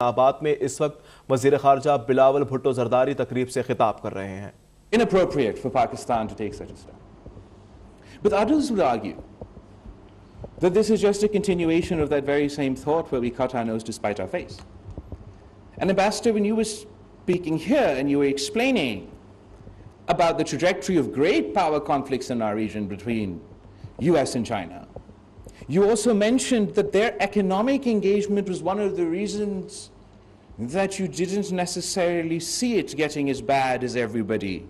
आबाद में इस वक्त वज़ीर ख़ारजा बिलावल भुट्टो ज़रदारी तकरीब से खिताब कर रहे हैं। Inappropriate for Pakistan to take such a step. But others would argue that this is just a continuation of that very same thought where we cut our nose to spite our face. And Ambassador, when you were speaking here and you were explaining about the trajectory of great power conflicts in our region between US and China, you also mentioned that their economic engagement was one of the reasons that you didn't necessarily see it getting as bad as everybody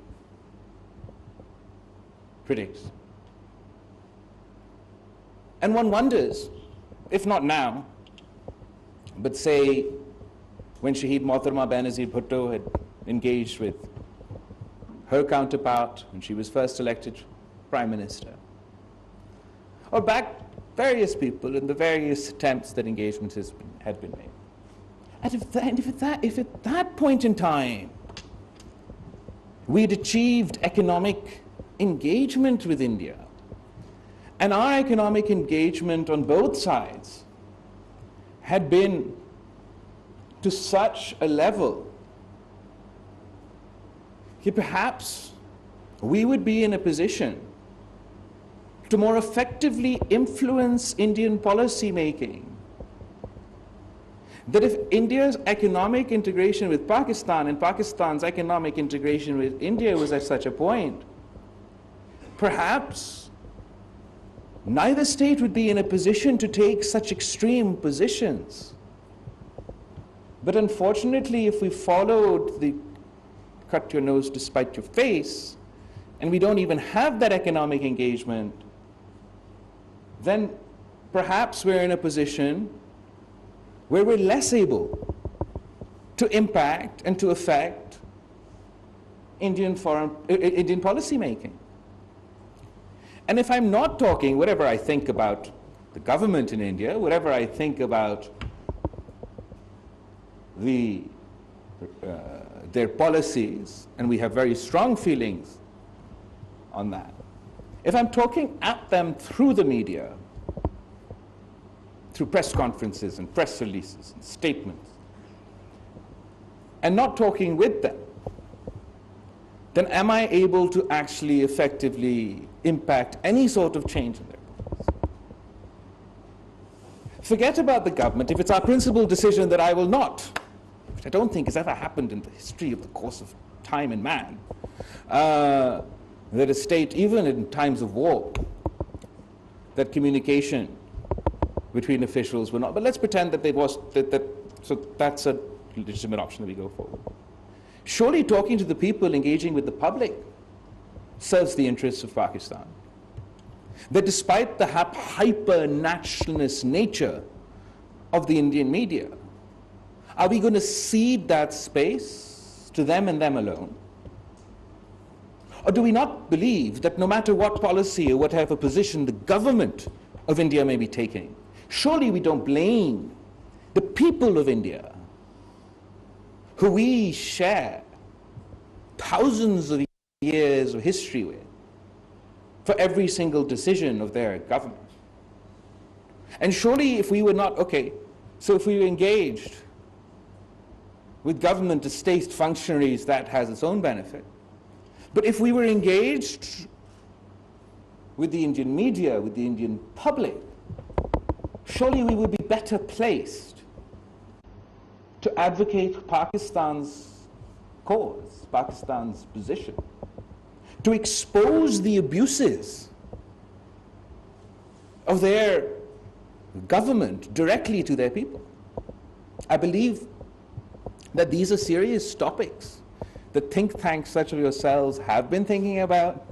predicts. And one wonders, if not now, but say when Shaheed Mohtarma Benazir Bhutto had engaged with her counterpart when she was first elected Prime Minister, or back various people in the various attempts that engagement had been made. And if at that point in time we'd achieved economic engagement with India, and our economic engagement on both sides had been to such a level that perhaps we would be in a position to more effectively influence Indian policy making. That if India's economic integration with Pakistan and Pakistan's economic integration with India was at such a point, perhaps neither state would be in a position to take such extreme positions. But unfortunately, if we followed the cut your nose to spite your face, and we don't even have that economic engagement, then perhaps we're in a position where we're less able to impact and to affect Indian policy making. And if I'm not talking, whatever I think about the government in India, whatever I think about their policies, and we have very strong feelings on that, if I'm talking at them through the media, through press conferences and press releases and statements, and not talking with them, then am I able to actually effectively impact any sort of change in their policy? Forget about the government. If it's our principled decision that I will not, which I don't think has ever happened in the history of the course of time and man, that a state, even in times of war, that communication between officials were not, but let's pretend that there was, so that's a legitimate option that we go forward. Surely talking to the people, engaging with the public, serves the interests of Pakistan. That despite the hyper-nationalist nature of the Indian media, are we going to cede that space to them and them alone? Or do we not believe that no matter what policy or whatever position the government of India may be taking, surely we don't blame the people of India, who we share thousands of years of history with, for every single decision of their government? And surely if we were not, okay, so if we were engaged with government as state functionaries, that has its own benefit. But if we were engaged with the Indian media, with the Indian public, surely we would be better placed to advocate Pakistan's cause, Pakistan's position, to expose the abuses of their government directly to their people. I believe that these are serious topics that think tanks such as yourselves have been thinking about,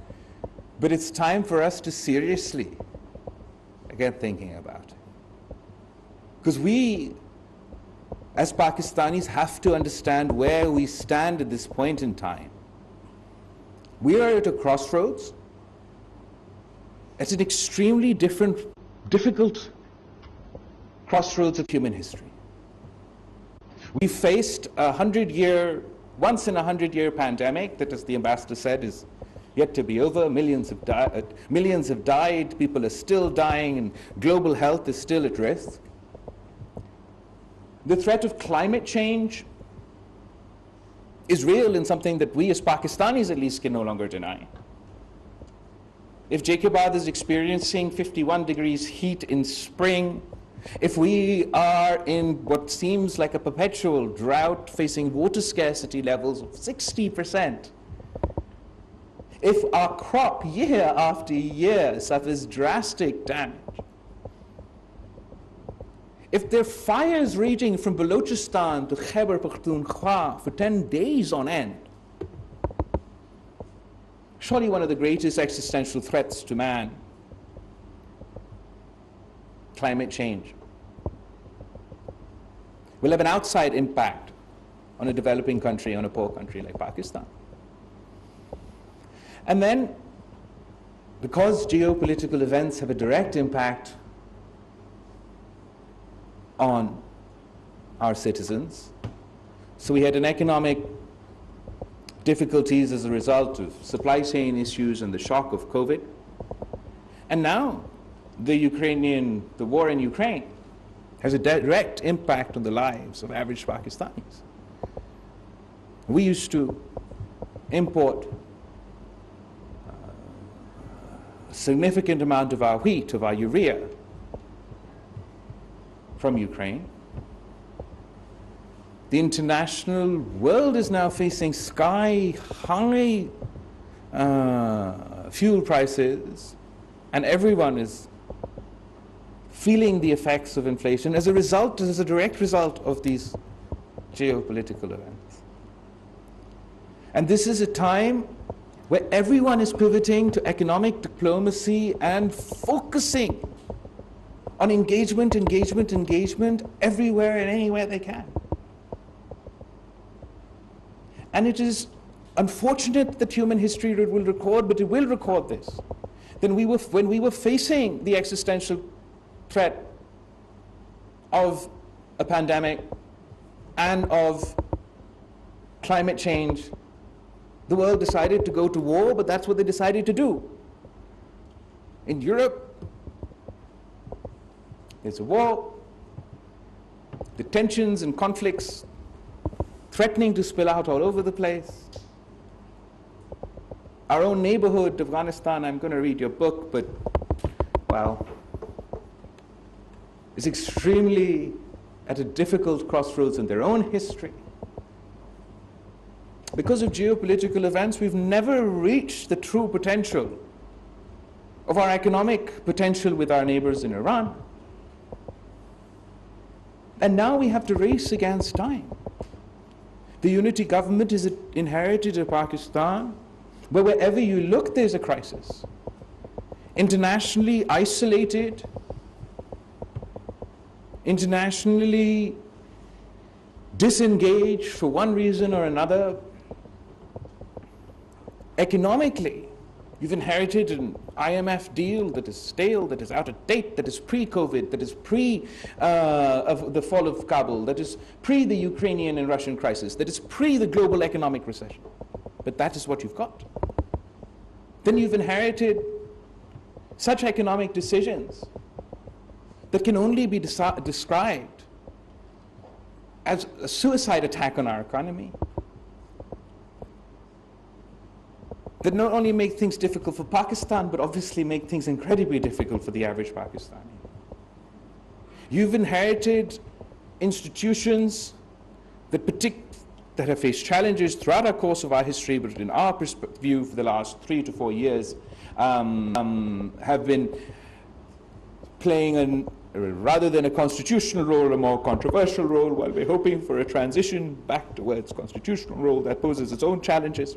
but it's time for us to seriously get thinking about it. Because we, as Pakistanis, have to understand where we stand at this point in time. We are at a crossroads. It's an extremely difficult crossroads of human history. We faced a once in a 100-year pandemic that, as the ambassador said, is yet to be over. Millions have died, people are still dying, and global health is still at risk. The threat of climate change is real and something that we as Pakistanis at least can no longer deny. If Jacobabad is experiencing 51 degrees heat in spring, if we are in what seems like a perpetual drought facing water scarcity levels of 60%, if our crop year after year suffers drastic damage, if there are fires raging from Balochistan to Khyber Pakhtunkhwa for 10 days on end, surely one of the greatest existential threats to man, climate change, will have an outside impact on a developing country, on a poor country like Pakistan. And then, because geopolitical events have a direct impact on our citizens, so we had an economic difficulties as a result of supply chain issues and the shock of COVID. And now, the war in Ukraine has a direct impact on the lives of average Pakistanis. We used to import a significant amount of our wheat, of our urea, from Ukraine. The international world is now facing sky-high fuel prices, and everyone is feeling the effects of inflation as a direct result of these geopolitical events. And this is a time where everyone is pivoting to economic diplomacy and focusing on engagement everywhere and anywhere they can. And it is unfortunate that human history will record, but it will record this. When we were facing the existential threat of a pandemic and of climate change, the world decided to go to war, but that's what they decided to do. In Europe, there's a war, the tensions and conflicts threatening to spill out all over the place. Our own neighborhood, Afghanistan, I'm going to read your book, but, well, is extremely at a difficult crossroads in their own history. Because of geopolitical events, we've never reached the true potential of our economic potential with our neighbors in Iran. And now we have to race against time. The unity government is inherited in Pakistan, where wherever you look, there's a crisis. Internationally isolated, internationally disengaged for one reason or another. Economically, you've inherited an IMF deal that is stale, that is out of date, that is pre-COVID, that is of the fall of Kabul, that is pre the Ukrainian and Russian crisis, that is pre the global economic recession. But that is what you've got. Then you've inherited such economic decisions that can only be described as a suicide attack on our economy, that not only make things difficult for Pakistan, but obviously make things incredibly difficult for the average Pakistani. You've inherited institutions that have faced challenges throughout our course of our history, but in our view for the last 3 to 4 years, have been playing rather than a constitutional role, a more controversial role, while we're hoping for a transition back towards constitutional role that poses its own challenges.